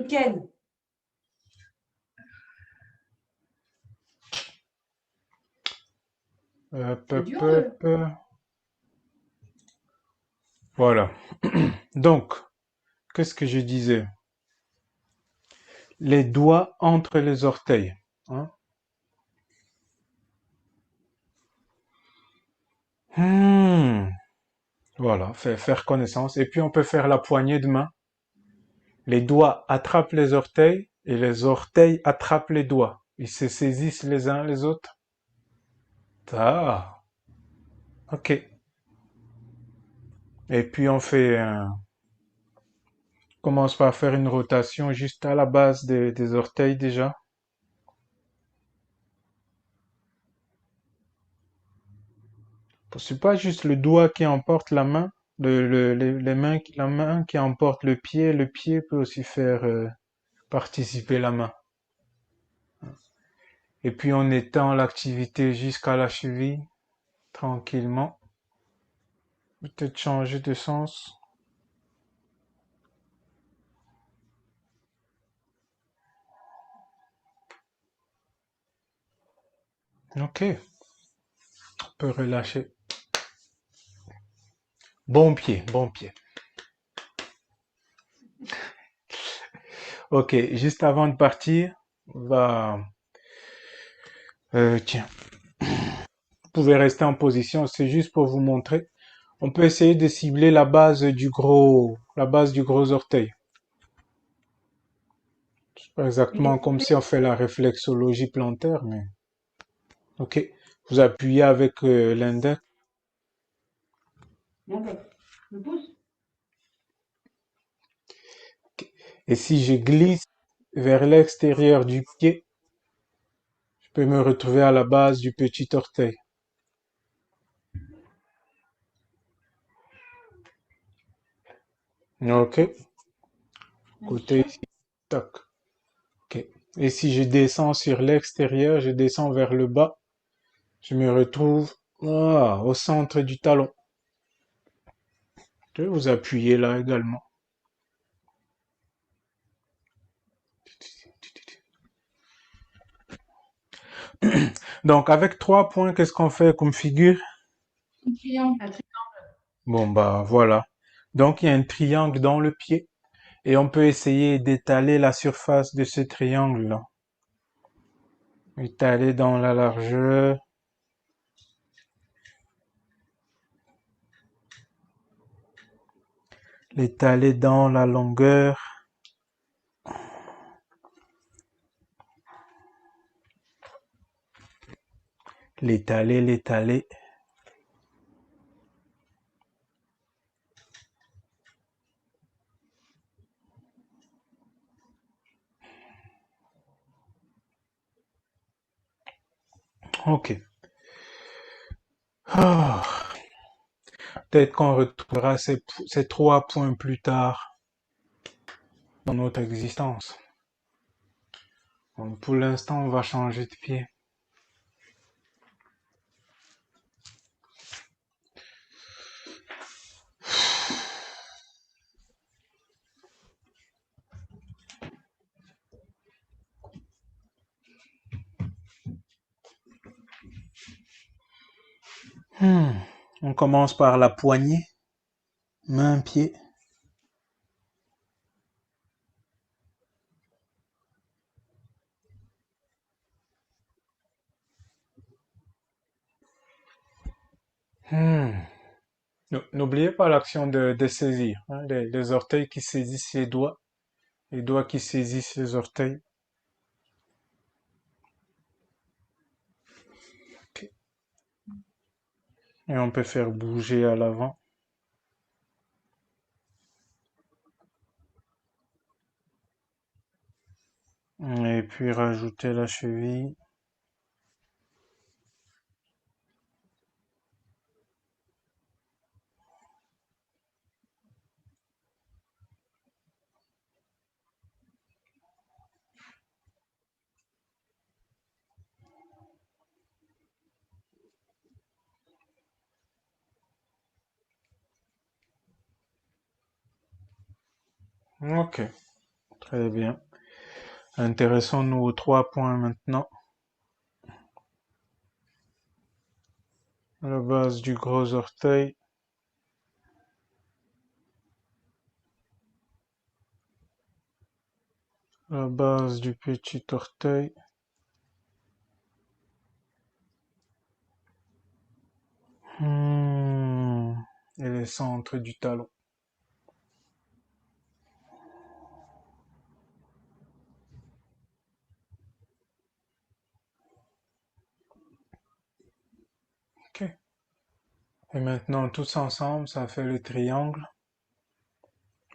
Ken, c'est dur de. Voilà. Donc, qu'est-ce que je disais? Les doigts entre les orteils. Hein. Hmm, Voilà, faire connaissance. Et puis on peut faire la poignée de main. Les doigts attrapent les orteils et les orteils attrapent les doigts. Ils se saisissent les uns les autres. Ah, ok. Et puis commence par faire une rotation juste à la base des orteils déjà. C'est pas juste le doigt qui emporte la main, les mains, la main qui emporte le pied peut aussi faire participer la main. Et puis on étend l'activité jusqu'à la cheville, tranquillement. Peut-être changer de sens. Ok, on peut relâcher. Bon pied, bon pied. Ok, juste avant de partir, va, tiens, vous pouvez rester en position, c'est juste pour vous montrer. On peut essayer de cibler la base du gros orteil. C'est pas exactement comme si on fait la réflexologie plantaire, mais ok. Vous appuyez avec l'index. L'index. Le pouce. Et si je glisse vers l'extérieur du pied, je peux me retrouver à la base du petit orteil. Ok. Côté Attention. ici. Tac. Ok. Et si je descends sur l'extérieur, je descends vers le bas, je me retrouve au centre du talon. Je vais vous appuyer là également. Donc avec 3 points, qu'est-ce qu'on fait comme figure? Un triangle. Bon bah voilà. Donc il y a un triangle dans le pied et on peut essayer d'étaler la surface de ce triangle-là. Étaler dans la largeur, l'étaler dans la longueur, l'étaler. Ok. Ah, peut-être qu'on retrouvera ces 3 points plus tard dans notre existence. Bon, pour l'instant, on va changer de pied. Hmm. On commence par la poignée, main, pied. Hmm. N'oubliez pas l'action de saisir, hein, les orteils qui saisissent les doigts qui saisissent les orteils. Ok. Et on peut faire bouger à l'avant. Et puis rajouter la cheville. Ok, Très bien. Intéressons-nous aux 3 points maintenant. La base du gros orteil. La base du petit orteil. Hmm, Et les centres du talon. Ok. Et maintenant, tous ensemble, ça fait le triangle.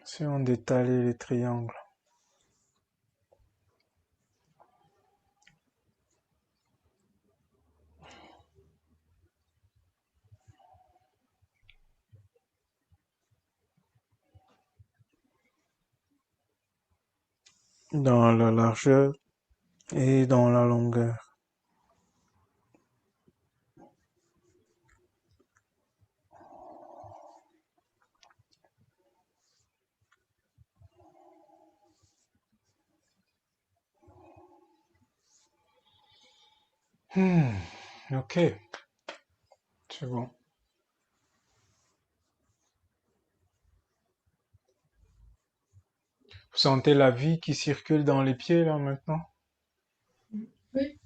Si on détalait les triangles. Dans la largeur et dans la longueur. Hmm, ok, c'est bon. Vous sentez la vie qui circule dans les pieds là maintenant? Oui.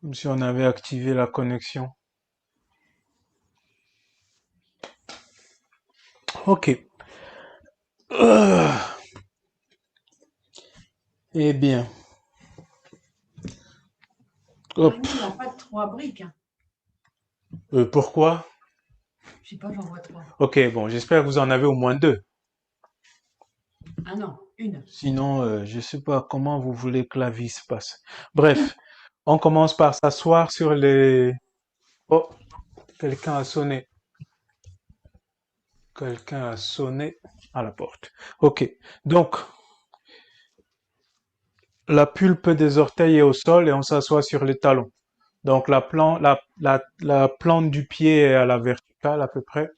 Comme si on avait activé la connexion. Ok. Euh, eh bien, hop. Marie, il n'a pas de 3 briques, hein. Pourquoi? Je sais pas, j'en vois 3. Ok, bon, j'espère que vous en avez au moins 2. Ah non, une. Sinon, je sais pas comment vous voulez que la vie se passe. Bref, on commence par s'asseoir sur les... Oh, quelqu'un a sonné. Quelqu'un a sonné à la porte. Ok, donc la pulpe des orteils est au sol et on s'assoit sur les talons. Donc la plante du pied est à la verticale à peu près.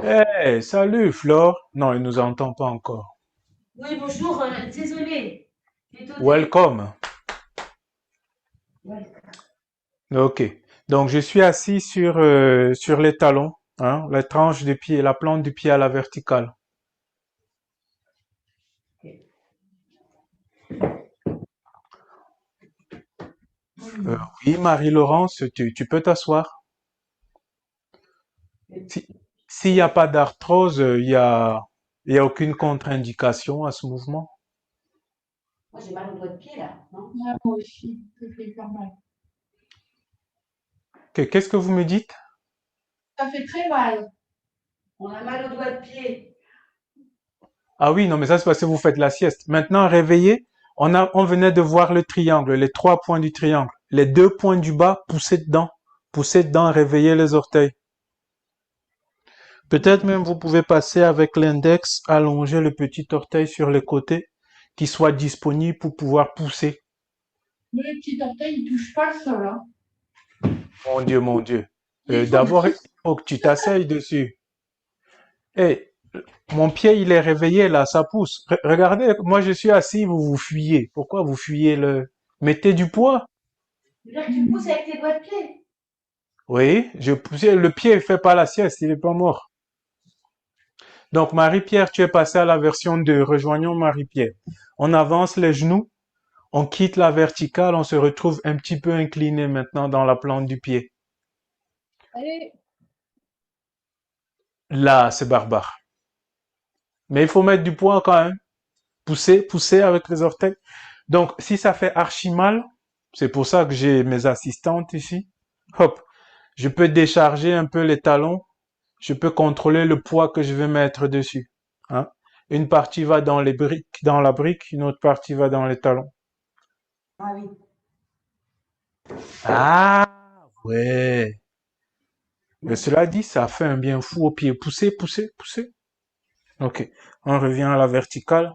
Hey, salut Flore. Non, il nous entend pas encore. Oui, bonjour, désolé. Welcome. Ouais. Ok. Donc je suis assis sur les talons, hein, la tranche des pieds, la plante du pied à la verticale. Euh, oui, Marie-Laurence, tu peux t'asseoir. Si, s'il n'y a pas d'arthrose, il y a aucune contre-indication à ce mouvement. Moi, j'ai mal au doigt de pied, là, non? Ah, moi aussi, ça fait hyper mal. Qu'est-ce que vous me dites? Ça fait très mal. On a mal au doigt de pied. Ah oui, non, mais ça c'est parce que vous faites la sieste. Maintenant, réveillez. On venait de voir le triangle, les 3 points du triangle. Les 2 points du bas, poussez dedans, réveillez les orteils. Peut-être même vous pouvez passer avec l'index, allonger le petit orteil sur les côtés, qui soit disponible pour pouvoir pousser. Mais le petit orteil, il touche pas le sol, hein. Mon Dieu, mon Dieu. Il faut D'abord, il que... faut que tu t'asseyes dessus. Eh, mon pied, il est réveillé là, ça pousse. Regardez, moi je suis assis, vous fuyez. Pourquoi vous fuyez le... Mettez du poids. Là, tu pousses avec tes doigts de pied. Oui, je poussais, le pied ne fait pas la sieste, il est pas mort. Donc Marie-Pierre, tu es passé à la version 2. Rejoignons Marie-Pierre. On avance les genoux, on quitte la verticale, on se retrouve un petit peu incliné maintenant dans la plante du pied. Allez. Là, c'est barbare. Mais il faut mettre du poids quand même. Pousser, pousser avec les orteils. Donc, si ça fait archi mal, c'est pour ça que j'ai mes assistantes ici. Hop, je peux décharger un peu les talons. Je peux contrôler le poids que je vais mettre dessus. Hein. Une partie va dans les briques, dans la brique, une autre partie va dans les talons. Ah oui. Ah, ouais. Mais cela dit, ça fait un bien fou au pied. Poussez, poussez, poussez. Ok. On revient à la verticale.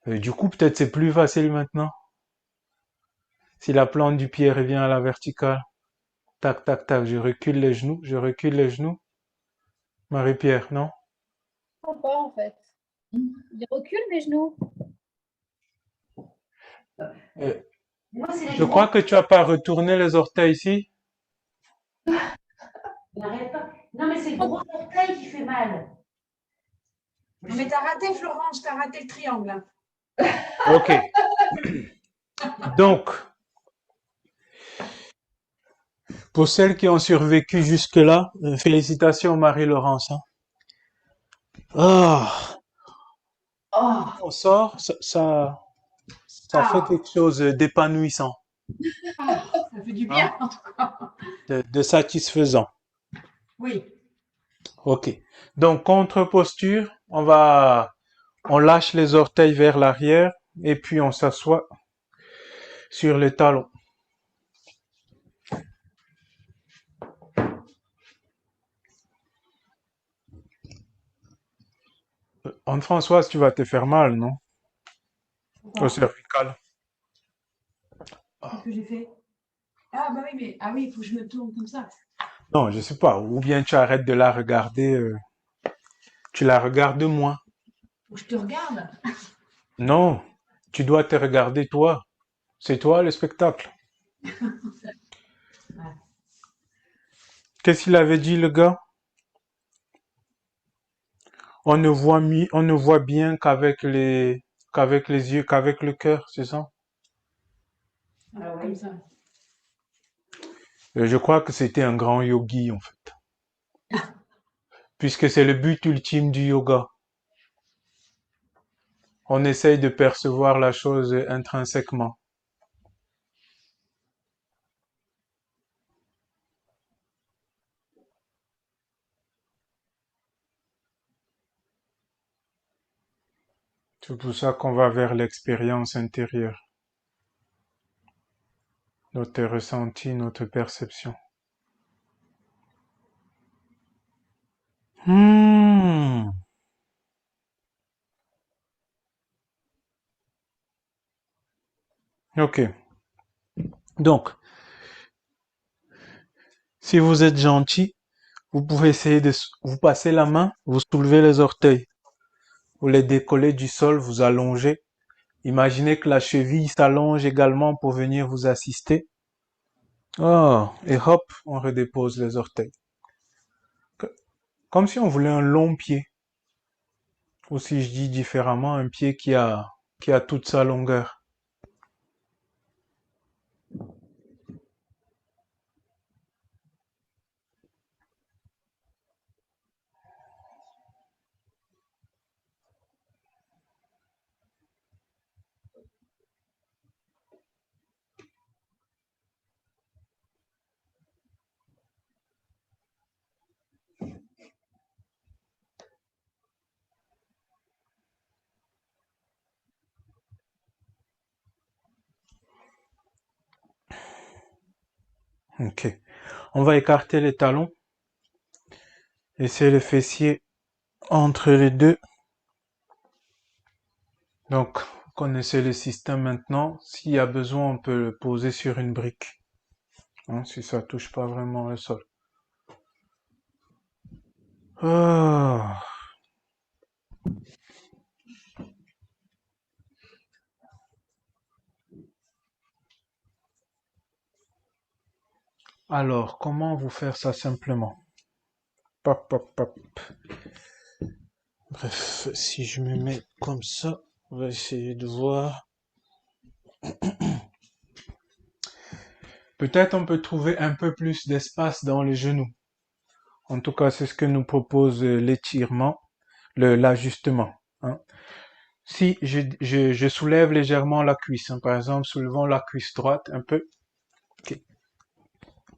Du coup, peut-être c'est plus facile maintenant. Si la plante du pied revient à la verticale. Tac, tac, tac. Je recule les genoux, je recule les genoux. Marie-Pierre, non? Pas en fait. Il recule mes genoux. Euh, Moi, c'est les je gros. crois que tu as pas retourné les orteils ici. N'arrête pas. Non, mais c'est le gros orteil qui fait mal. Non, mais t'as raté, Florence, t'as raté le triangle. Ok. Donc, pour celles qui ont survécu jusque-là, félicitations Marie-Laurence, hein. Ah, Oh, on sort, ça fait Ah, quelque chose d'épanouissant, ça fait du hein, bien, en tout cas. de satisfaisant. Oui. Ok. Donc, contre-posture, on lâche les orteils vers l'arrière et puis on s'assoit sur les talons. Anne-Françoise, tu vas te faire mal, non? Au Pourquoi? cervical. Qu'est-ce que j'ai fait? Ah, bah oui, mais ah oui, il faut que je me tourne comme ça. Non, je sais pas. Ou bien tu arrêtes de la regarder, tu la regardes moins. Faut que je te regarde. Non, tu dois te regarder toi. C'est toi le spectacle. Ouais. Qu'est-ce qu'il avait dit le gars? On ne voit bien qu'avec les yeux, qu'avec le cœur, c'est ça? Alors, comme ça. Je crois que c'était un grand yogi en fait, puisque c'est le but ultime du yoga. On essaye de percevoir la chose intrinsèquement. C'est pour ça qu'on va vers l'expérience intérieure, notre ressenti, notre perception. Hmm. Ok. Donc, si vous êtes gentil, vous pouvez essayer de vous passer la main, vous soulevez les orteils, vous les décollez du sol, vous allongez. Imaginez que la cheville s'allonge également pour venir vous assister. Oh, et hop, on redépose les orteils. Comme si on voulait un long pied. Ou si je dis différemment, un pied qui a toute sa longueur. Ok. On va écarter les talons. Laisser le fessier entre les deux. Donc, vous connaissez le système maintenant. S'il y a besoin, on peut le poser sur une brique, hein, si ça touche pas vraiment le sol. Ah. Alors, comment vous faire ça simplement? Pop, pop, pop. Bref, si je me mets comme ça, on va essayer de voir. Peut-être on peut trouver un peu plus d'espace dans les genoux. En tout cas, c'est ce que nous propose l'étirement, l'ajustement, hein. Si je soulève légèrement la cuisse, hein, par exemple, soulevant la cuisse droite un peu. Ok.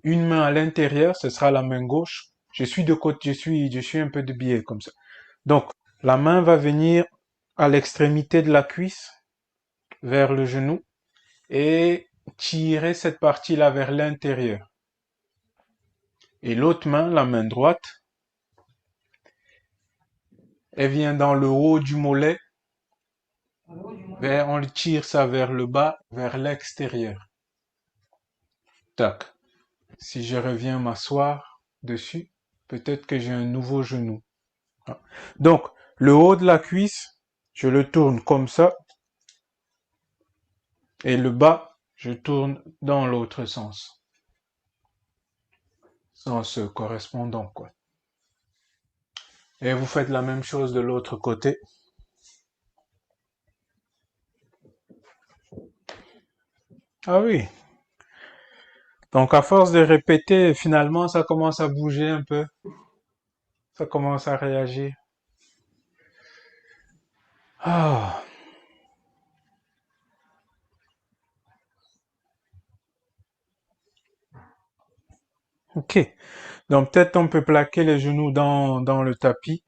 Une main à l'intérieur, ce sera la main gauche. Je suis de côté, je suis un peu de biais comme ça. Donc, la main va venir à l'extrémité de la cuisse, vers le genou, et tirer cette partie-là vers l'intérieur. Et l'autre main, la main droite, elle vient dans le haut du mollet, on le tire ça vers le bas, vers l'extérieur. Tac. Si je reviens m'asseoir dessus, peut-être que j'ai un nouveau genou. Ah. Donc, le haut de la cuisse, je le tourne comme ça. Et le bas, je tourne dans l'autre sens. Sens correspondant, quoi. Et vous faites la même chose de l'autre côté. Ah oui. Donc à force de répéter, finalement, ça commence à bouger un peu. Ça commence à réagir. Ah, ok. Donc peut-être on peut plaquer les genoux dans le tapis,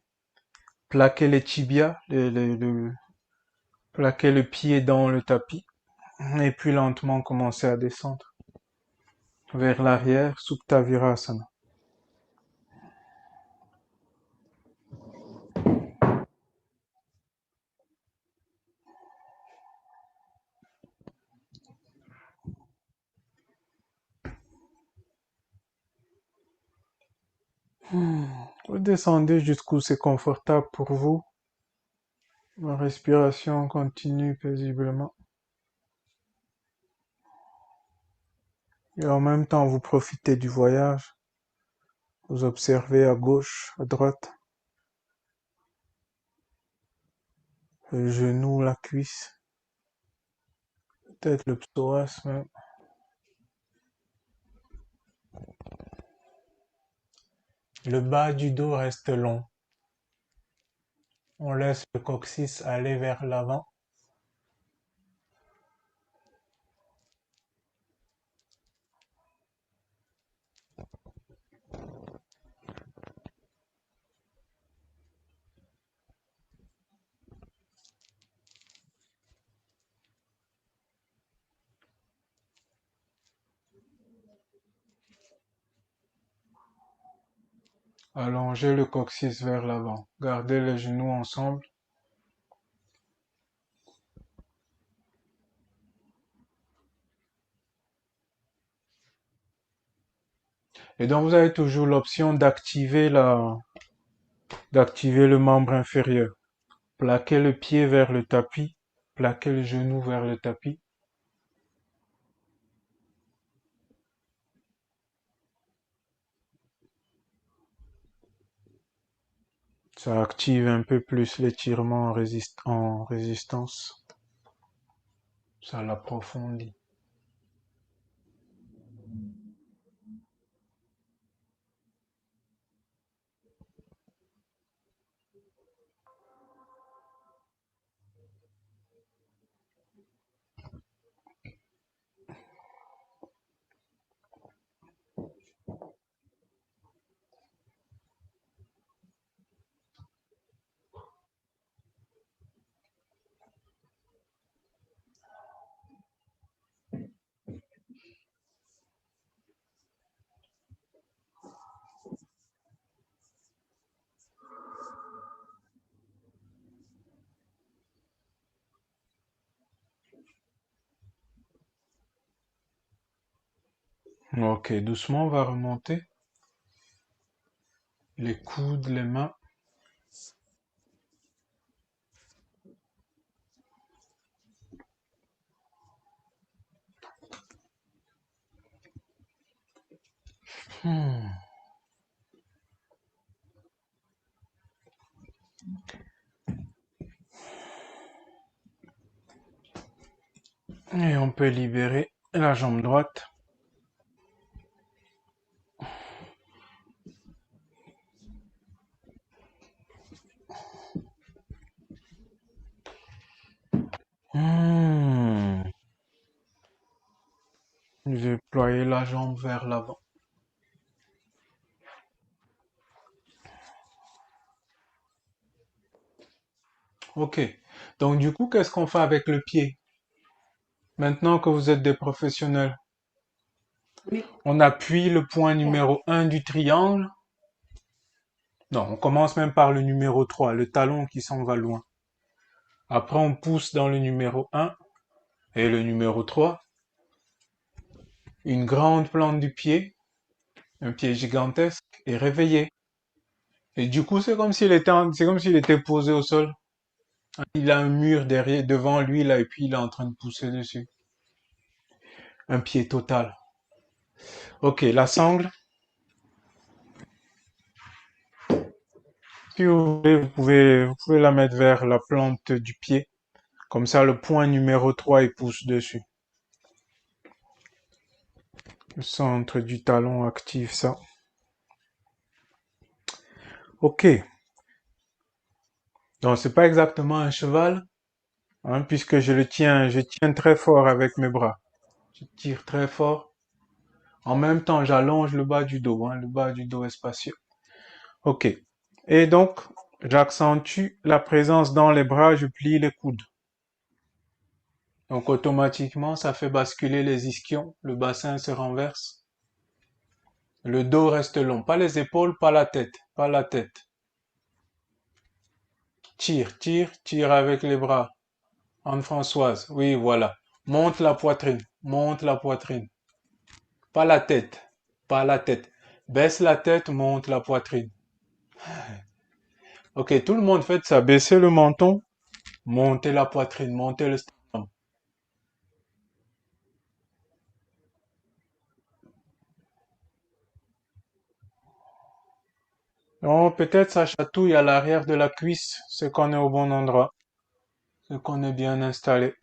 plaquer les tibias, plaquer le pied dans le tapis, et puis lentement commencer à descendre vers l'arrière, Supta Virasana. Vous descendez jusqu'où c'est confortable pour vous. La respiration continue paisiblement. Et en même temps, vous profitez du voyage. Vous observez à gauche, à droite, le genou, la cuisse, peut-être le psoas même. Le bas du dos reste long. On laisse le coccyx aller vers l'avant. Allongez le coccyx vers l'avant. Gardez les genoux ensemble. Et donc vous avez toujours l'option d'activer le membre inférieur. Plaquez le pied vers le tapis. Plaquez le genou vers le tapis. Ça active un peu plus l'étirement en résistance. Ça l'approfondit. Ok, doucement, on va remonter. Les coudes, les mains. Hmm. Et on peut libérer la jambe droite. Hmm. Je vais ployer la jambe vers l'avant. Ok. Donc du coup, qu'est-ce qu'on fait avec le pied? Maintenant que vous êtes des professionnels, Oui. on appuie le point numéro 1 du triangle. Non, on commence même par le numéro 3, le talon qui s'en va loin. Après, on pousse dans le numéro 1 et le numéro 3. Une grande plante du pied, un pied gigantesque, et réveillé. Et du coup, c'est comme s'il était posé au sol. Il a un mur derrière, devant lui, là, et puis il est en train de pousser dessus. Un pied total. Ok, la sangle. Si vous voulez, vous pouvez la mettre vers la plante du pied. Comme ça, le point numéro 3 il pousse dessus. Le centre du talon active ça. Ok. Donc, c'est pas exactement un cheval, hein, puisque je tiens très fort avec mes bras. Je tire très fort. En même temps, j'allonge le bas du dos, hein, le bas du dos est spacieux. Ok. Et donc, j'accentue la présence dans les bras, je plie les coudes. Donc, automatiquement, ça fait basculer les ischions, le bassin se renverse. Le dos reste long, pas les épaules, pas la tête, pas la tête. Tire, tire, tire avec les bras. Anne-Françoise, oui, voilà. Monte la poitrine, monte la poitrine. Pas la tête, pas la tête. Baisse la tête, monte la poitrine. Ok, tout le monde fait ça. Baissez le menton, montez la poitrine, montez le sternum. Oh, peut-être ça chatouille à l'arrière de la cuisse, c'est qu'on est au bon endroit, c'est qu'on est bien installé.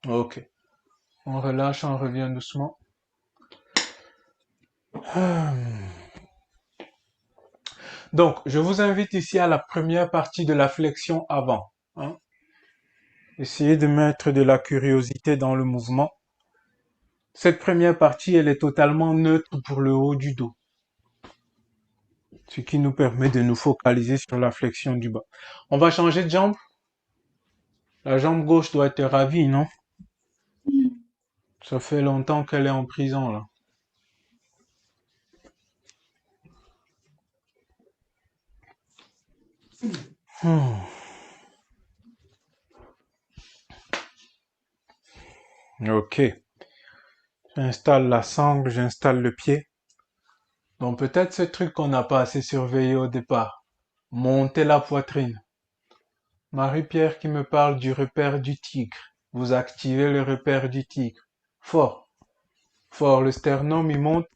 Ok, on relâche, on revient doucement. Donc, je vous invite ici à la première partie de la flexion avant, hein. Essayez de mettre de la curiosité dans le mouvement. Cette première partie, elle est totalement neutre pour le haut du dos, ce qui nous permet de nous focaliser sur la flexion du bas. On va changer de jambe. La jambe gauche doit être ravie, non? Ça fait longtemps qu'elle est en prison, là. Hmm. Ok. J'installe la sangle, j'installe le pied. Donc peut-être ce truc qu'on n'a pas assez surveillé au départ. Monter la poitrine. Marie-Pierre qui me parle du repère du tigre. Vous activez le repère du tigre. Fort, fort. Le sternum, il monte.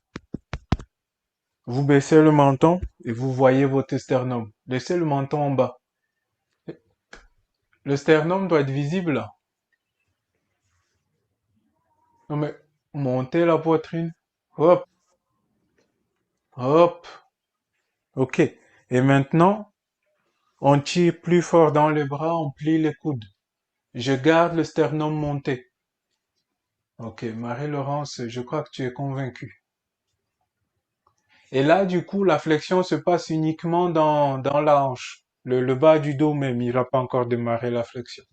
Vous baissez le menton et vous voyez votre sternum. Laissez le menton en bas. Le sternum doit être visible là. Non mais, montez la poitrine. Hop, hop. Ok. Et maintenant, on tire plus fort dans les bras, on plie les coudes. Je garde le sternum monté. Ok, Marie-Laurence, je crois que tu es convaincue. Et là, du coup, la flexion se passe uniquement dans la hanche. Le bas du dos même, il n'a pas encore démarré la flexion.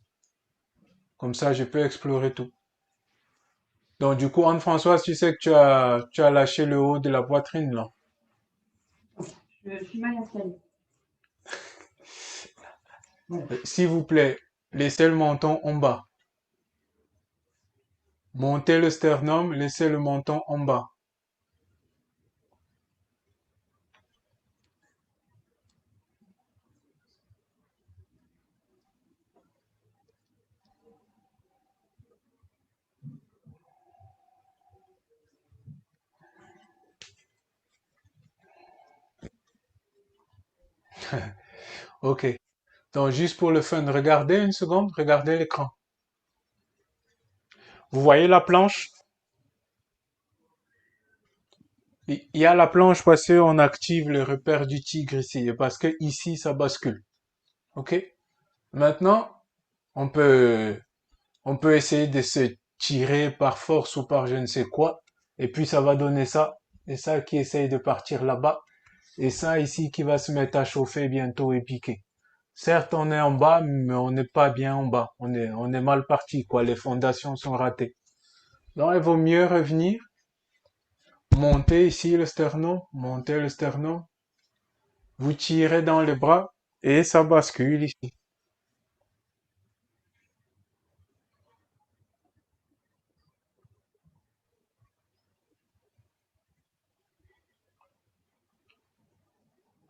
Comme ça, je peux explorer tout. Donc, du coup, Anne-Françoise, tu sais que tu as lâché le haut de la poitrine, là. Je suis mal installée. Ouais. S'il vous plaît, laissez le menton en bas. Montez le sternum, laissez le menton en bas. Ok. Donc, juste pour le fun, regardez une seconde, regardez l'écran. Vous voyez la planche? Il y a la planche parce qu'on active le repère du tigre ici, et parce que ici, ça bascule. Ok? Maintenant, on peut, on peut essayer de se tirer par force ou par je ne sais quoi, et puis ça va donner ça, et ça qui essaye de partir là-bas, et ça ici qui va se mettre à chauffer bientôt et piquer. Certes, on est en bas, mais on n'est pas bien en bas. On est mal parti, quoi. Les fondations sont ratées. Donc, il vaut mieux revenir, monter ici le sternum, monter le sternum. Vous tirez dans les bras, et ça bascule ici.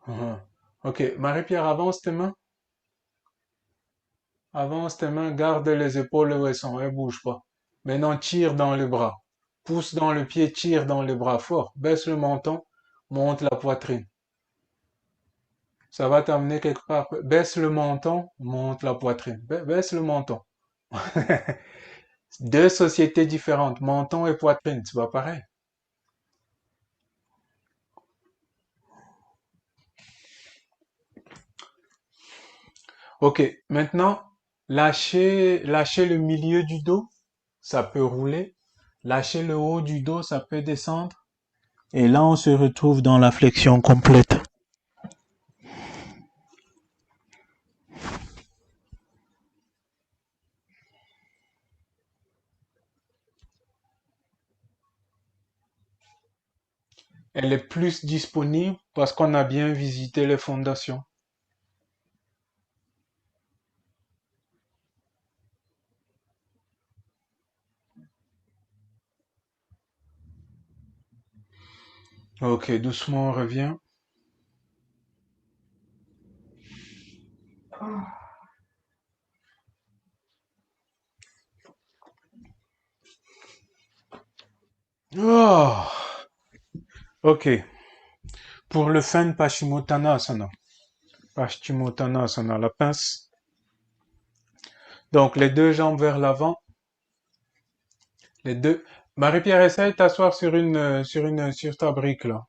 Mhm. Ok, Marie-Pierre, avance tes mains. Avance tes mains, garde les épaules où elles sont, elles bougent pas. Maintenant, tire dans les bras. Pousse dans le pied, tire dans les bras fort. Baisse le menton, monte la poitrine. Ça va t'amener quelque part. Baisse le menton, monte la poitrine. Baisse le menton. Deux sociétés différentes, menton et poitrine, c'est pas pareil. Ok, maintenant, lâchez le milieu du dos, ça peut rouler. Lâchez le haut du dos, ça peut descendre. Et là, on se retrouve dans la flexion complète. Elle est plus disponible parce qu'on a bien visité les fondations. Ok, doucement, on revient. Oh, ok. Pour le Fen Paschimottanasana. Paschimottanasana, la pince. Donc, les deux jambes vers l'avant. Les deux. Marie-Pierre, essaye de t'asseoir sur ta brique, là.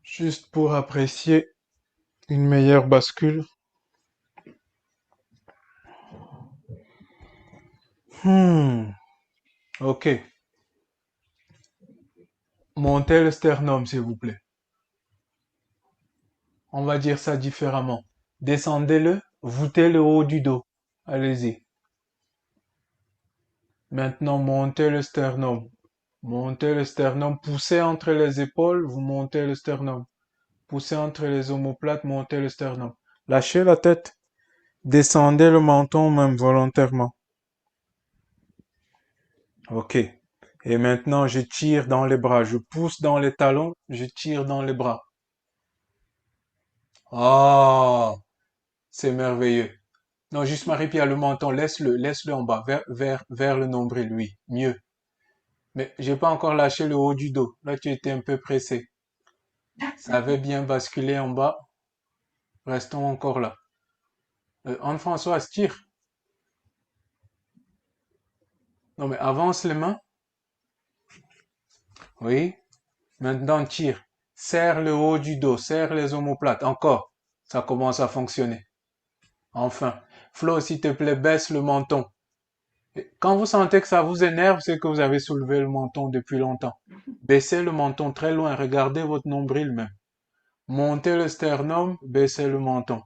Juste pour apprécier une meilleure bascule. Ok. Montez le sternum, s'il vous plaît. On va dire ça différemment. Descendez-le, voûtez le haut du dos. Allez-y. Maintenant, montez le sternum. Montez le sternum. Poussez entre les épaules, vous montez le sternum. Poussez entre les omoplates, montez le sternum. Lâchez la tête. Descendez le menton même volontairement. Ok. Et maintenant, je tire dans les bras. Je pousse dans les talons, je tire dans les bras. Oh, c'est merveilleux. Non, juste Marie-Pierre, le menton, laisse-le en bas, vers le nombril, oui, mieux. Mais j'ai pas encore lâché le haut du dos. Là, tu étais un peu pressé. Ça avait bien basculé en bas. Restons encore là. Anne-Françoise, tire. Non, mais avance les mains. Oui. Maintenant, tire. Serre le haut du dos, serre les omoplates. Encore. Ça commence à fonctionner. Enfin. Flo, s'il te plaît, baisse le menton. Quand vous sentez que ça vous énerve, c'est que vous avez soulevé le menton depuis longtemps. Baissez le menton très loin, regardez votre nombril même. Montez le sternum, baissez le menton.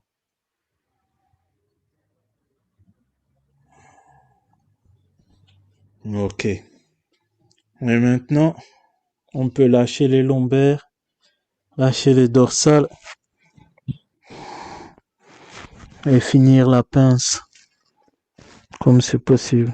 Ok. Et maintenant, on peut lâcher les lombaires, lâcher les dorsales et finir la pince comme c'est possible.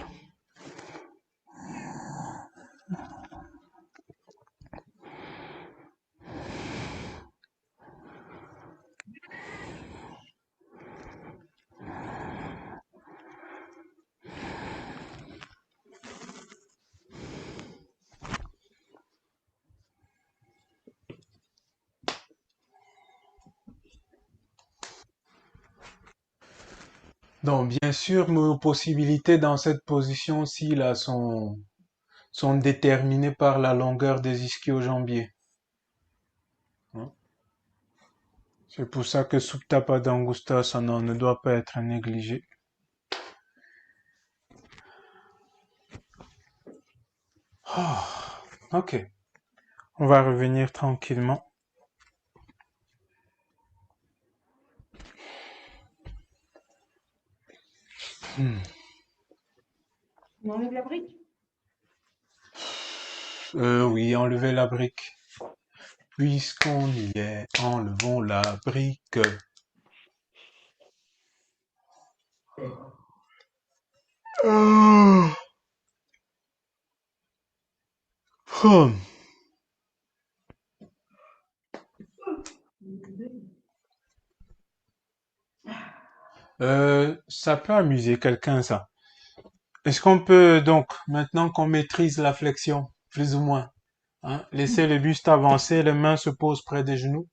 Donc, bien sûr, nos possibilités dans cette position-ci là sont déterminées par la longueur des ischio-jambiers. Hein. C'est pour ça que Supta Padangusthasana ne doit pas être négligé. Ah, ok. On va revenir tranquillement. On enlève la brique. Oui, enlever la brique. Puisqu'on y est, enlevons la brique. Ah. Hum. Ça peut amuser quelqu'un, ça. Est-ce qu'on peut donc, maintenant qu'on maîtrise la flexion, plus ou moins, hein, laisser le buste avancer, les mains se posent près des genoux?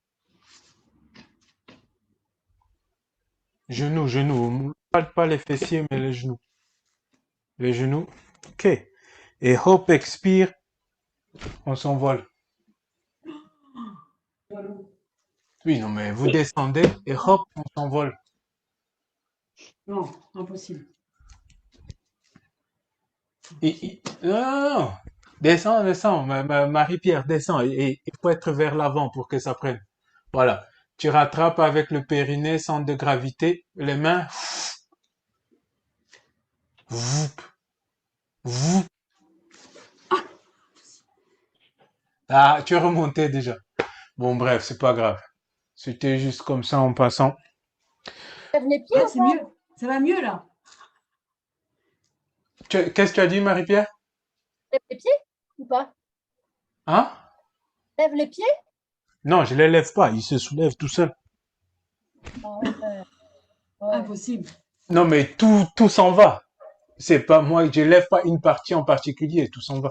Genoux, genoux. Pas les fessiers, mais les genoux. Les genoux. Ok. Et hop, expire, on s'envole. Oui, non, mais vous descendez et hop, on s'envole. Non, impossible. Non, non, non. Descends, descends. Marie-Pierre, descends. Et il faut être vers l'avant pour que ça prenne. Voilà. Tu rattrapes avec le périnée, centre de gravité, les mains. Voup, voup. Ah, tu es remonté déjà. Bon, bref, c'est pas grave. C'était juste comme ça en passant. Lève les pieds Ah, ou c'est pas? mieux. Ça va mieux là. Qu'est-ce que tu as dit, Marie-Pierre? Lève les pieds ou pas? Hein? Lève les pieds? Non, je les lève pas. Ils se soulèvent tout seuls. Ah ouais, ouais. Impossible. Non, mais tout s'en va. C'est pas moi, je lève pas une partie en particulier, tout s'en va.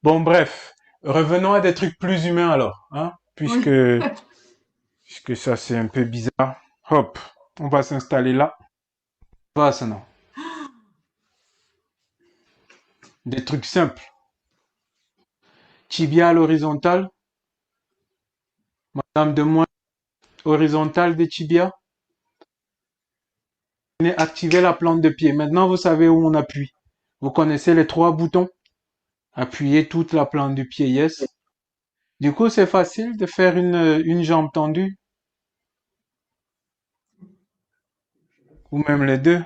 Bon, bref, revenons à des trucs plus humains alors, hein, puisque, Oui. puisque ça c'est un peu bizarre. Hop, on va s'installer là. Vasana. Des trucs simples. Tibia à l'horizontale, madame de moins, horizontale des tibias. Venez activer la plante de pied. Maintenant, vous savez où on appuie. Vous connaissez les trois boutons. Appuyez toute la plante du pied, yes. Du coup, c'est facile de faire une jambe tendue, ou même les deux.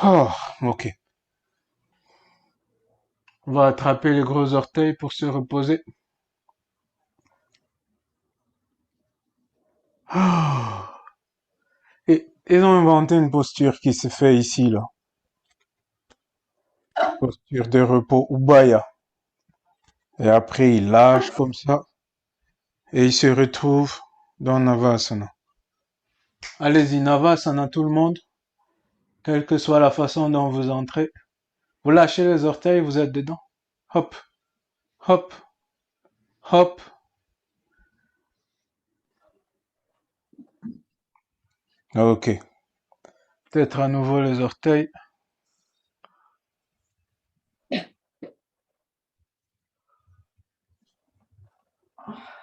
Oh, ok. On va attraper les gros orteils pour se reposer. Ah. Et ils ont inventé une posture qui se fait ici, là. Posture de repos, Ubaya. Et après, il lâche comme ça. Et il se retrouve dans Navasana. Allez-y, Navasana, tout le monde. Quelle que soit la façon dont vous entrez. Vous lâchez les orteils, vous êtes dedans. Hop, hop, hop. Ok. Peut-être à nouveau les orteils.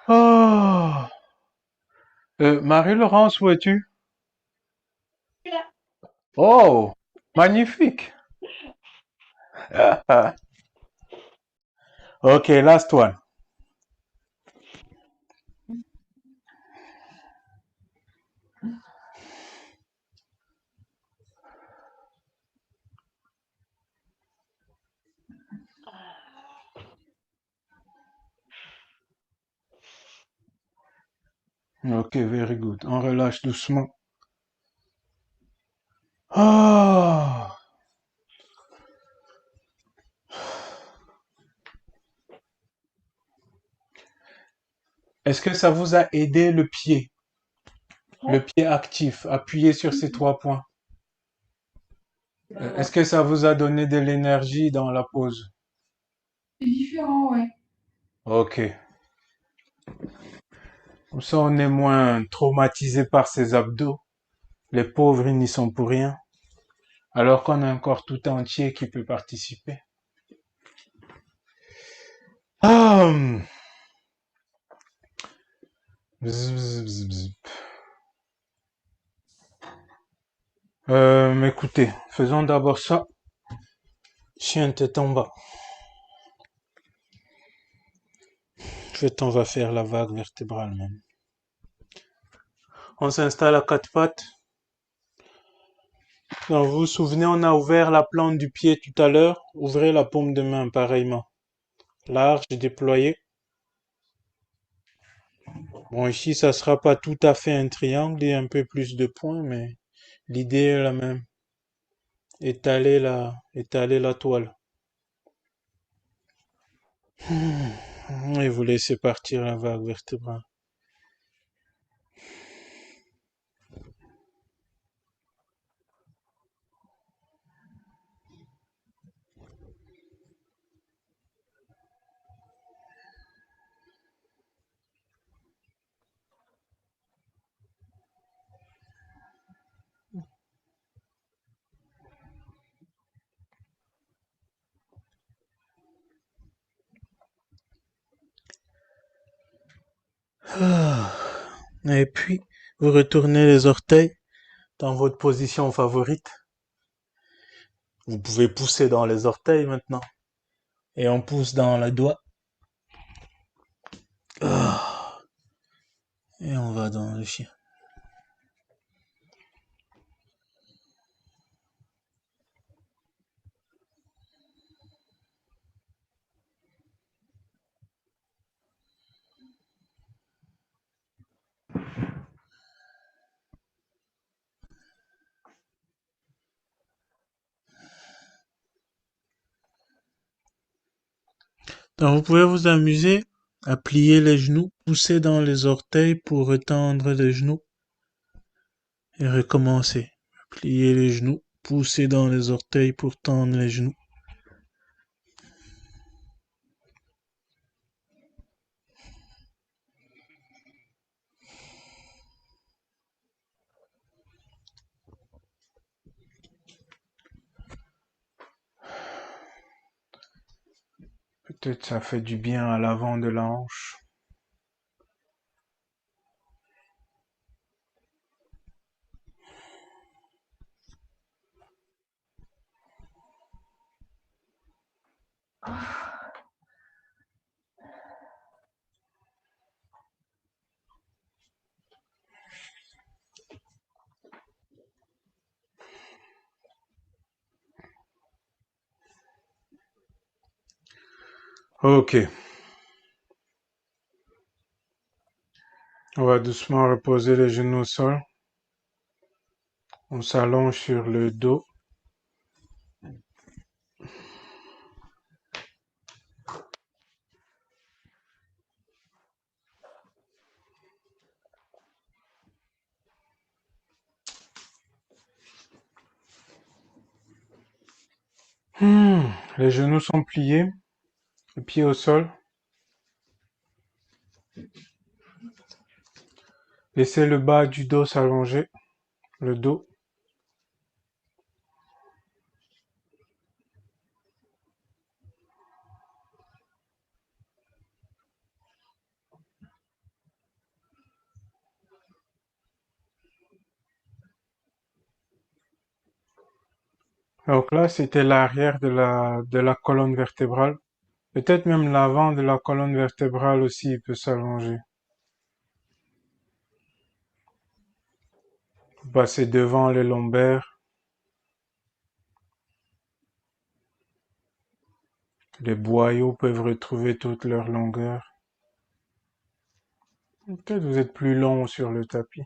Oh. Marie-Laurence, où es-tu? Oh, magnifique. Ok, last one. Ok, very good. On relâche doucement. Ah. Est-ce que ça vous a aidé le pied? Le pied actif, appuyez sur ces trois points. Est-ce que ça vous a donné de l'énergie dans la pause? C'est différent, ouais. Ok. Comme ça, on est moins traumatisé par ces abdos. Les pauvres, ils n'y sont pour rien. Alors qu'on a un corps tout entier qui peut participer. Ah. Bzz, bzz, bzz, bzz. Mais écoutez, faisons d'abord ça. Chien tête en bas. En fait, on va faire la vague vertébrale même. On s'installe à quatre pattes. Donc, vous vous souvenez, on a ouvert la plante du pied tout à l'heure. Ouvrez la paume de main pareillement. Large et déployé. Bon, ici, ça sera pas tout à fait un triangle et un peu plus de points, mais l'idée est la même. Étaler la toile. Et vous laissez partir la vague vertébrale. Ah. Et puis, vous retournez les orteils dans votre position favorite. Vous pouvez pousser dans les orteils maintenant. Et on pousse dans le doigt. Ah. Et on va dans le chien. Donc vous pouvez vous amuser à plier les genoux, pousser dans les orteils pour retendre les genoux et recommencer. Plier les genoux, pousser dans les orteils pour tendre les genoux. Peut-être ça fait du bien à l'avant de la hanche. Ok, on va doucement reposer les genoux au sol. On s'allonge sur le dos. Les genoux sont pliés, les pieds au sol. Laissez le bas du dos s'allonger, le dos. Donc là, c'était l'arrière de la colonne vertébrale. Peut-être même l'avant de la colonne vertébrale aussi peut s'allonger. Passer devant les lombaires. Les boyaux peuvent retrouver toute leur longueur. Peut-être vous êtes plus long sur le tapis.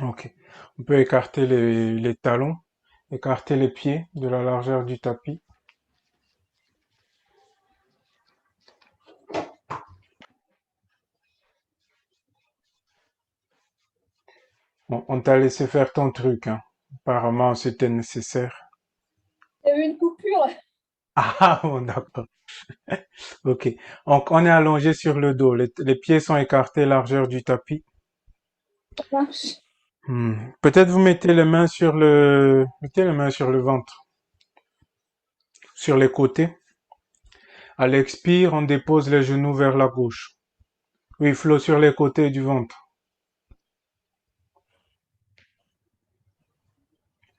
Ok. On peut écarter les talons, écarter les pieds de la largeur du tapis. Bon, on t'a laissé faire ton truc, hein. Apparemment, c'était nécessaire. Il y a eu une coupure. Ah, bon, d'accord. Ok. Donc, on est allongé sur le dos. Les pieds sont écartés largeur du tapis. Ça marche. Peut-être vous mettez les mains sur le ventre, sur les côtés. À l'expire, on dépose les genoux vers la gauche. Oui, flot sur les côtés du ventre.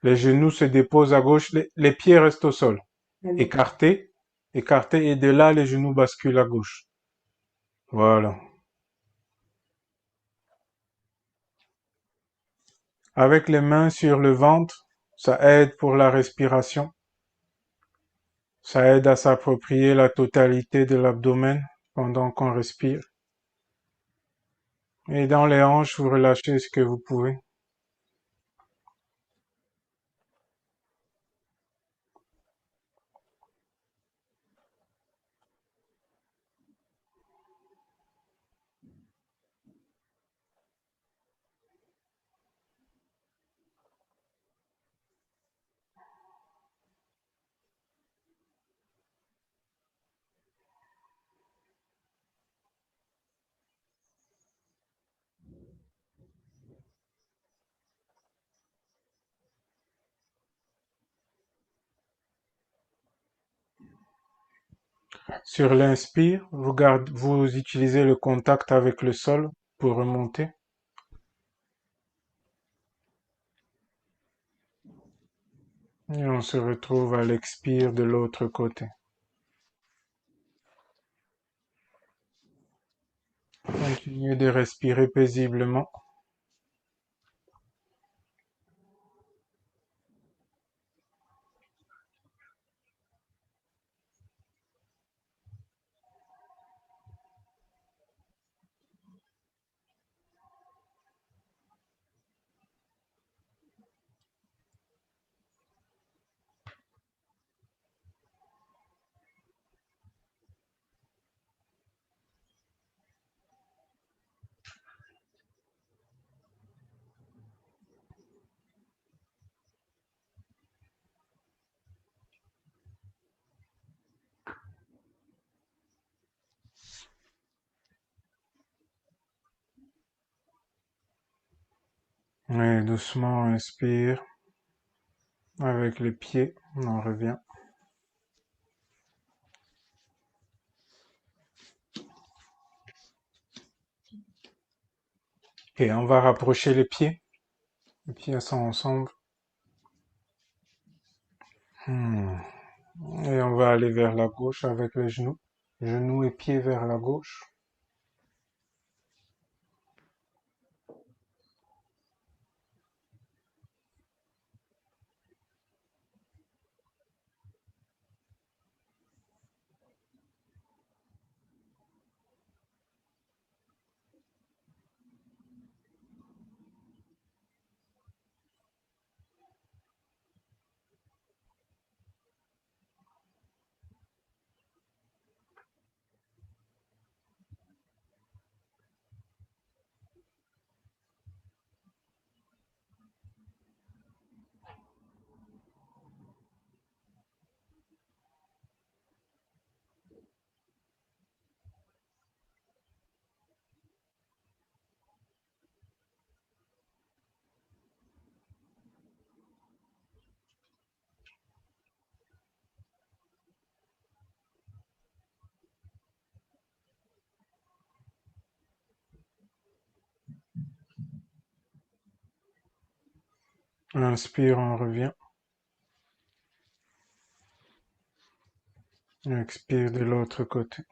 Les genoux se déposent à gauche, les pieds restent au sol. Oui. Écartés, écartés, et de là, les genoux basculent à gauche. Voilà. Avec les mains sur le ventre, ça aide pour la respiration. Ça aide à s'approprier la totalité de l'abdomen pendant qu'on respire. Et dans les hanches, vous relâchez ce que vous pouvez. Sur l'inspire, vous utilisez le contact avec le sol pour remonter. Et on se retrouve à l'expire de l'autre côté. Continuez de respirer paisiblement. Et doucement, on inspire. Avec les pieds, on revient. Et on va rapprocher les pieds. Les pieds sont ensemble. Et on va aller vers la gauche avec les genoux. Genoux et pieds vers la gauche. Inspire, on revient. Expire de l'autre côté.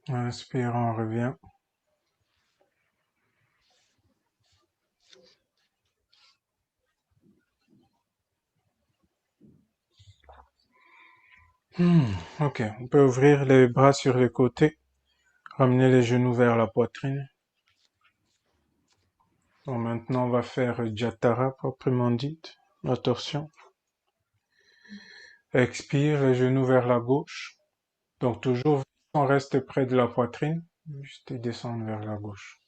Inspire, on revient. Ok, on peut ouvrir les bras sur les côtés. Ramener les genoux vers la poitrine. Bon, maintenant, on va faire Jatara proprement dite, la torsion. Expire, les genoux vers la gauche. Donc toujours, on reste près de la poitrine, juste descendre vers la gauche.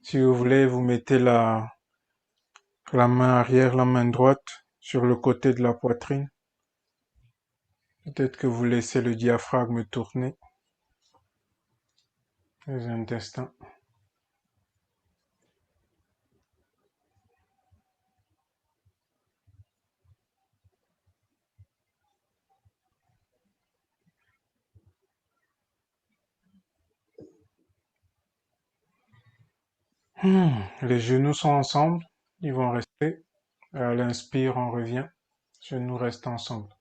Si vous voulez, vous mettez la main arrière, la main droite sur le côté de la poitrine. Peut-être que vous laissez le diaphragme tourner, les intestins. Les genoux sont ensemble, ils vont rester. À l'inspire, on revient. Genoux restent ensemble.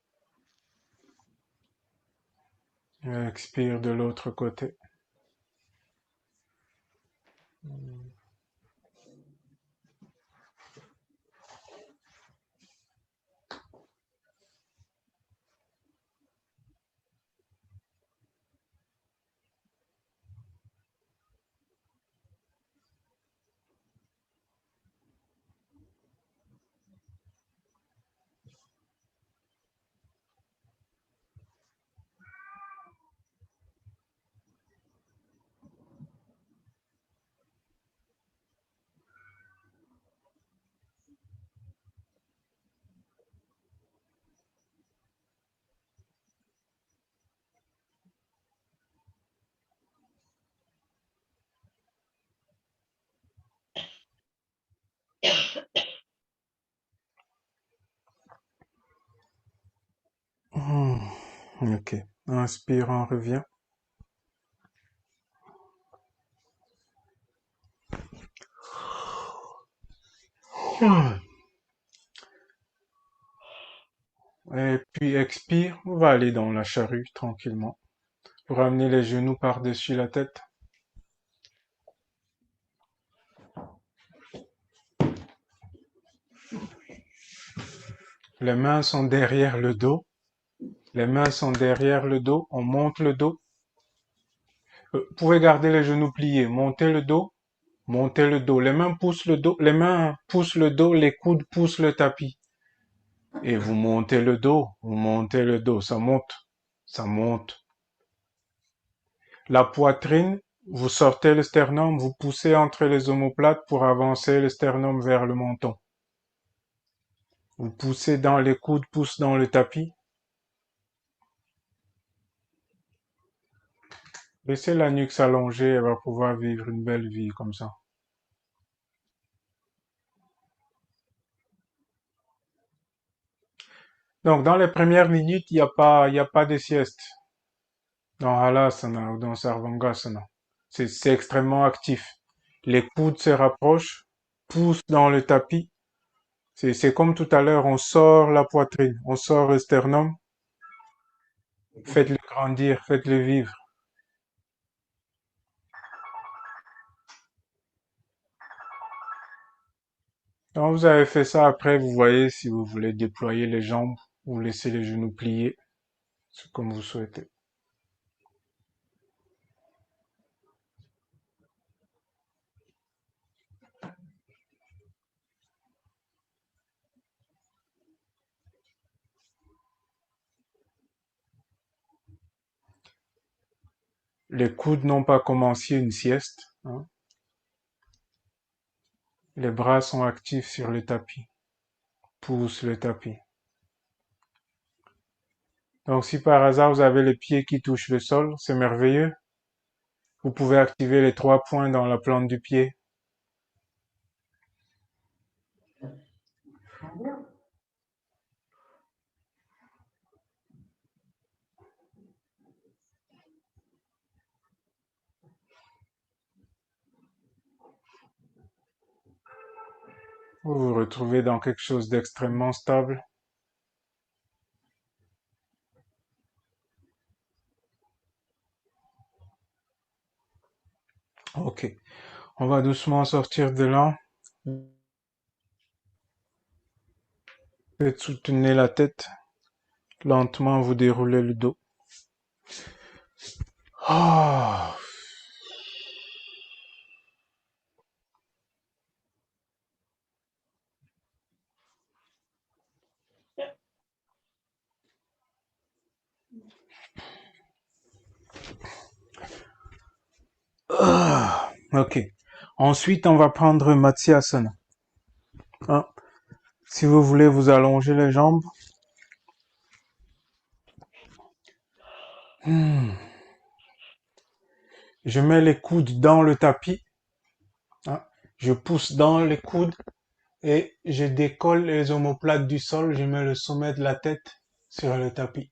Expire de l'autre côté. Ok. Inspire, on revient. Et puis expire, on va aller dans la charrue tranquillement. Pour ramener les genoux par-dessus la tête. Les mains sont derrière le dos. Les mains sont derrière le dos. On monte le dos. Vous pouvez garder les genoux pliés. Montez le dos. Montez le dos. Les mains poussent le dos. Les mains poussent le dos. Les coudes poussent le tapis. Et vous montez le dos. Vous montez le dos. Ça monte. Ça monte. La poitrine, vous sortez le sternum. Vous poussez entre les omoplates pour avancer le sternum vers le menton. Vous poussez dans les coudes, poussent dans le tapis. Laissez la nuque s'allonger, elle va pouvoir vivre une belle vie comme ça. Donc, dans les premières minutes, il y a pas de sieste. Dans Halasana ou dans Sarvangasana. C'est extrêmement actif. Les coudes se rapprochent, poussent dans le tapis. C'est comme tout à l'heure, on sort la poitrine, on sort le sternum. Faites-le grandir, faites-le vivre. Quand vous avez fait ça, après, vous voyez si vous voulez déployer les jambes ou laisser les genoux pliés. C'est comme vous souhaitez. Les coudes n'ont pas commencé une sieste, hein. Les bras sont actifs sur le tapis. Pousse le tapis. Donc si par hasard vous avez les pieds qui touchent le sol, c'est merveilleux. Vous pouvez activer les 3 points dans la plante du pied. Vous vous retrouvez dans quelque chose d'extrêmement stable. Ok. On va doucement sortir de là. Faites soutenez la tête. Lentement, vous déroulez le dos. Ah. Ah. Ok. Ensuite, on va prendre Matsyasana. Hein. Si vous voulez vous allonger les jambes. Je mets les coudes dans le tapis. Hein. Je pousse dans les coudes et je décolle les omoplates du sol. Je mets le sommet de la tête sur le tapis.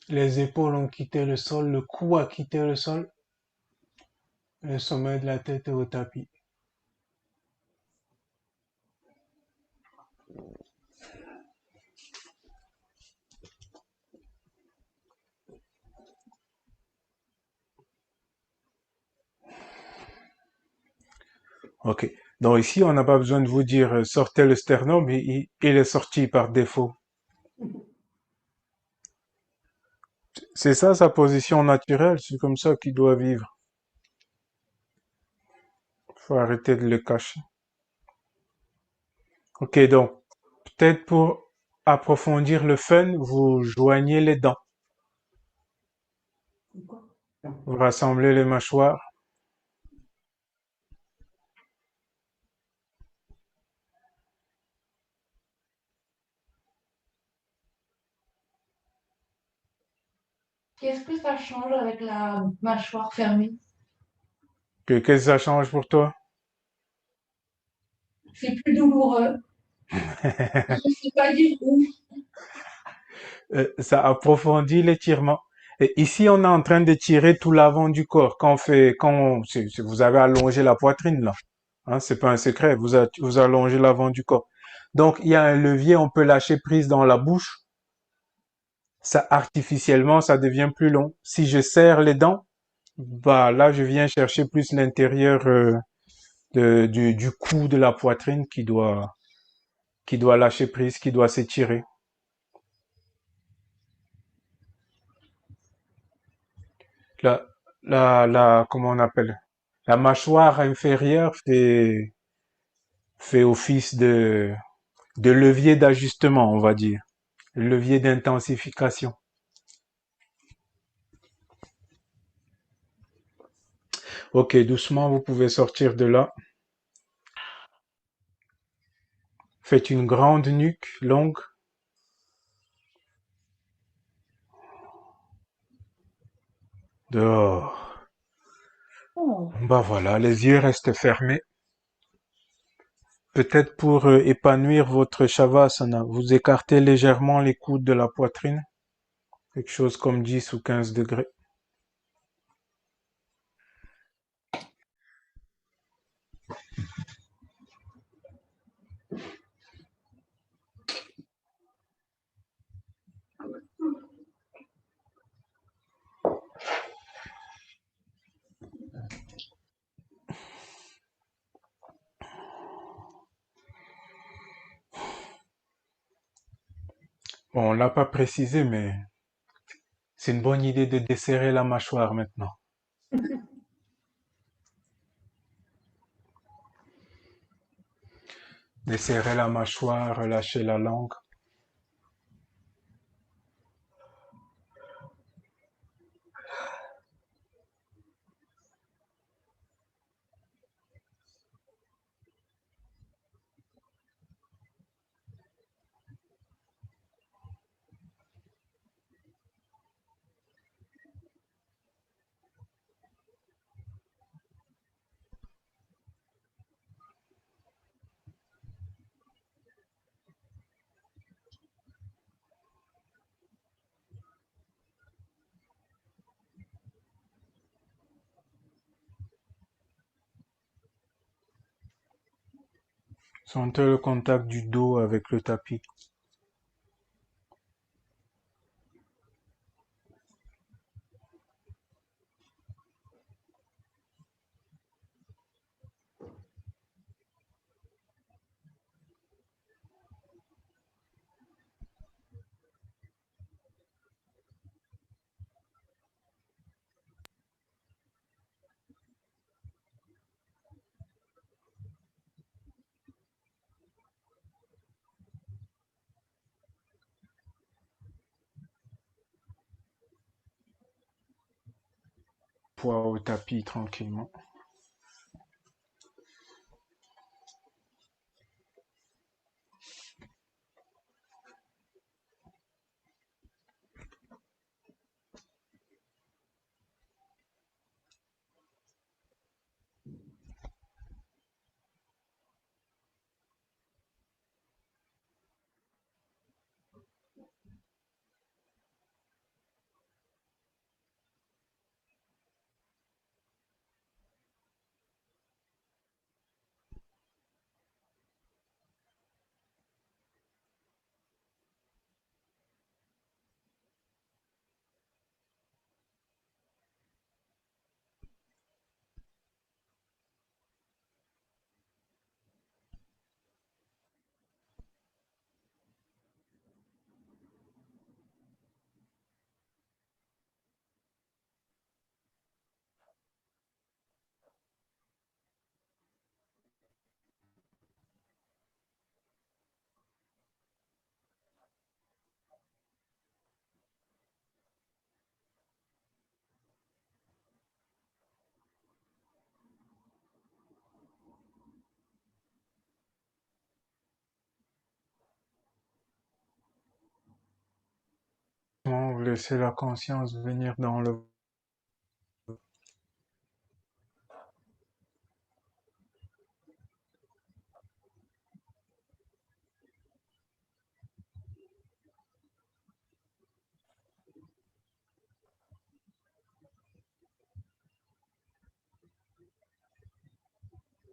Les épaules ont quitté le sol, le cou a quitté le sol. Le sommet de la tête est au tapis. Ok. Donc ici, on n'a pas besoin de vous dire sortez le sternum, il est sorti par défaut. C'est ça sa position naturelle, c'est comme ça qu'il doit vivre. Faut arrêter de le cacher. Ok, donc peut-être pour approfondir le fun, vous joignez les dents, vous rassemblez les mâchoires. Qu'est-ce que ça change avec la mâchoire fermée? Qu'est-ce que ça change pour toi? C'est plus douloureux. Je sais pas dire où. Ça approfondit l'étirement. Et ici, on est en train d'étirer tout l'avant du corps. Vous avez allongé la poitrine là. Hein, c'est pas un secret. Vous allongez l'avant du corps. Donc, il y a un levier, on peut lâcher prise dans la bouche. Ça, artificiellement, ça devient plus long. Si je serre les dents, bah, là, je viens chercher plus l'intérieur, du cou de la poitrine qui doit lâcher prise, qui doit s'étirer. La, comment on appelle? La mâchoire inférieure fait office de levier d'ajustement, on va dire. Levier d'intensification. Ok, doucement, vous pouvez sortir de là. Faites une grande nuque, longue. Dehors. Oh. Bah voilà, les yeux restent fermés. Peut-être pour épanouir votre shavasana, vous écartez légèrement les coudes de la poitrine. Quelque chose comme 10 ou 15 degrés. Bon, on l'a pas précisé, mais c'est une bonne idée de desserrer la mâchoire maintenant. Desserrer la mâchoire, relâcher la langue. Sentez le contact du dos avec le tapis. poids au tapis tranquillement. Vous laissez la conscience venir dans le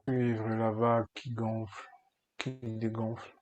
suivre la vague qui gonfle, qui dégonfle.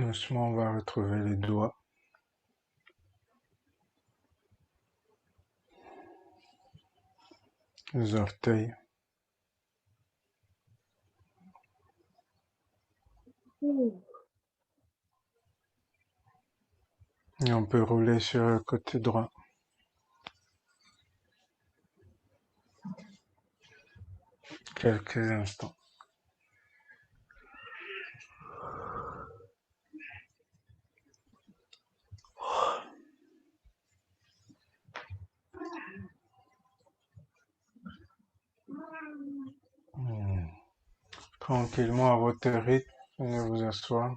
Doucement, on va retrouver les doigts. Les orteils. Et on peut rouler sur le côté droit. Quelques instants. Tranquillement à votre rythme, venez vous asseoir.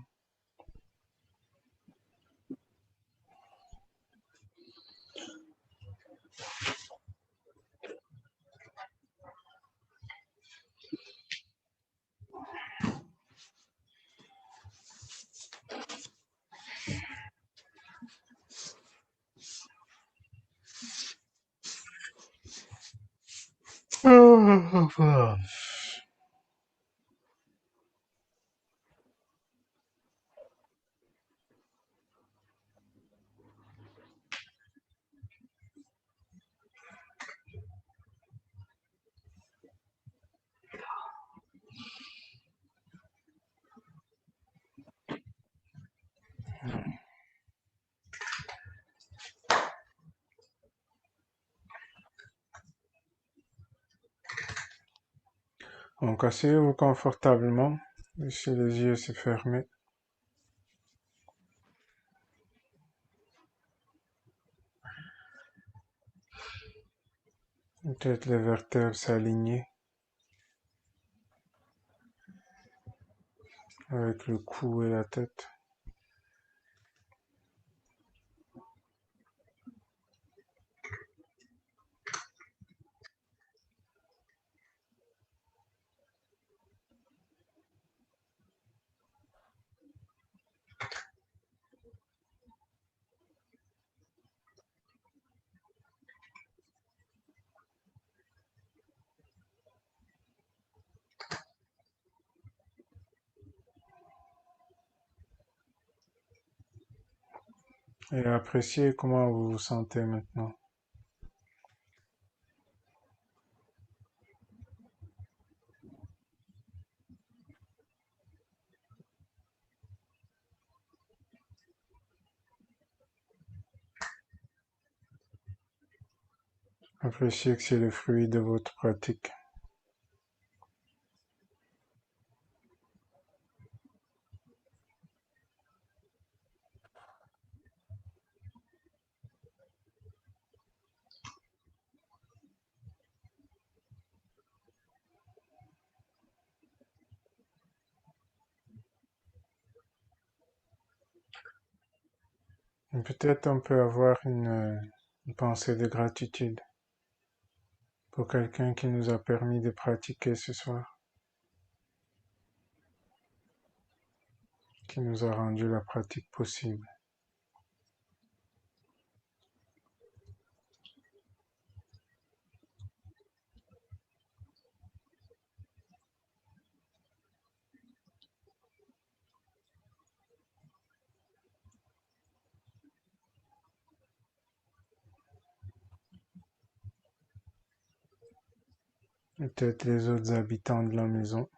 Donc asseyez-vous confortablement, laissez les yeux se fermer. Peut-être les vertèbres s'aligner avec le cou et la tête. Et appréciez comment vous vous sentez maintenant. Appréciez que c'est le fruit de votre pratique. Peut-être on peut avoir une pensée de gratitude pour quelqu'un qui nous a permis de pratiquer ce soir, qui nous a rendu la pratique possible. Peut-être les autres habitants de la maison.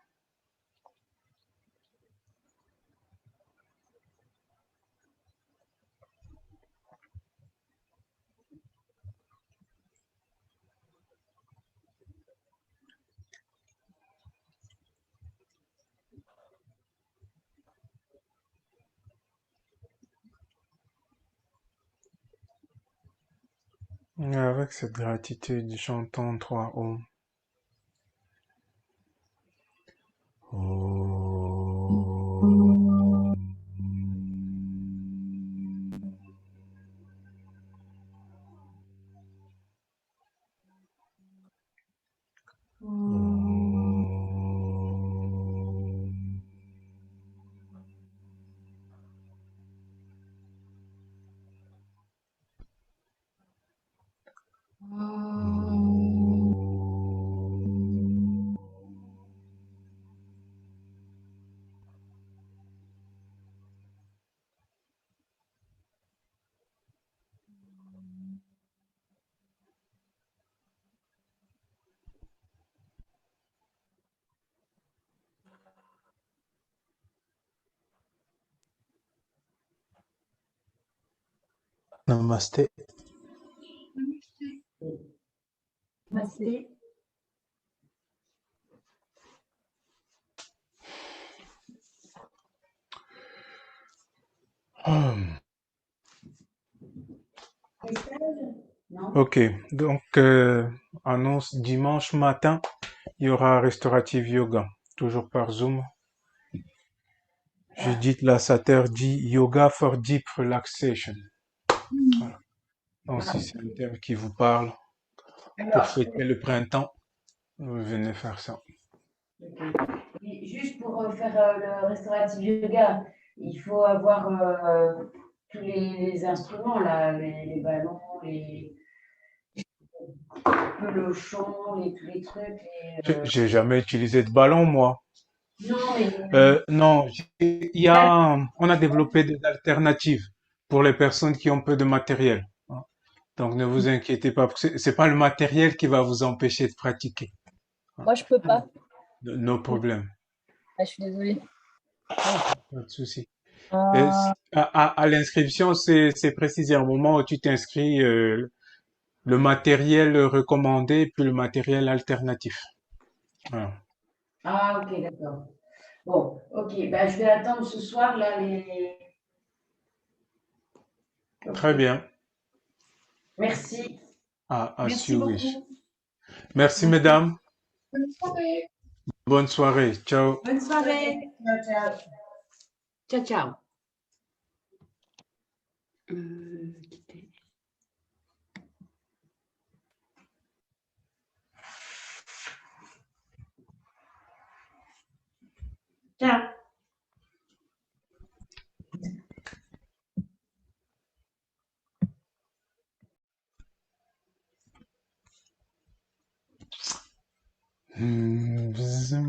Et avec cette gratitude, chantons 3 ohms. Namasté. Masté. Hmm. Non? Ok, donc annonce dimanche matin, il y aura Restorative Yoga, toujours par Zoom. Judith Lassater dit Yoga for Deep Relaxation. Voilà. Donc si c'est un thème qui vous parle, pour Alors, fêter le printemps, venez faire ça. et juste pour faire le restauratif yoga, il faut avoir tous les instruments, là, les ballons, les pelochons, tous les trucs. J'ai jamais utilisé de ballon, moi. Non, mais Non, on a développé des alternatives pour les personnes qui ont peu de matériel. Donc ne vous inquiétez pas, parce que c'est pas le matériel qui va vous empêcher de pratiquer. Moi, je peux pas. No problème. Ah, je suis désolée. Pas de souci. Et Euh, à l'inscription, c'est précisé au moment où tu t'inscris, le matériel recommandé puis le matériel alternatif. Voilà. ah, ok, d'accord. Bon, ok, bah, je vais attendre ce soir, là, les. Très Ok, bien. merci. As Merci you wish. beaucoup. Merci, Merci. mesdames. Bonne soirée. Bonne soirée. Ciao. Bonne soirée. Ciao, ciao. Ciao, ciao. Quitter. Ciao. Bzz.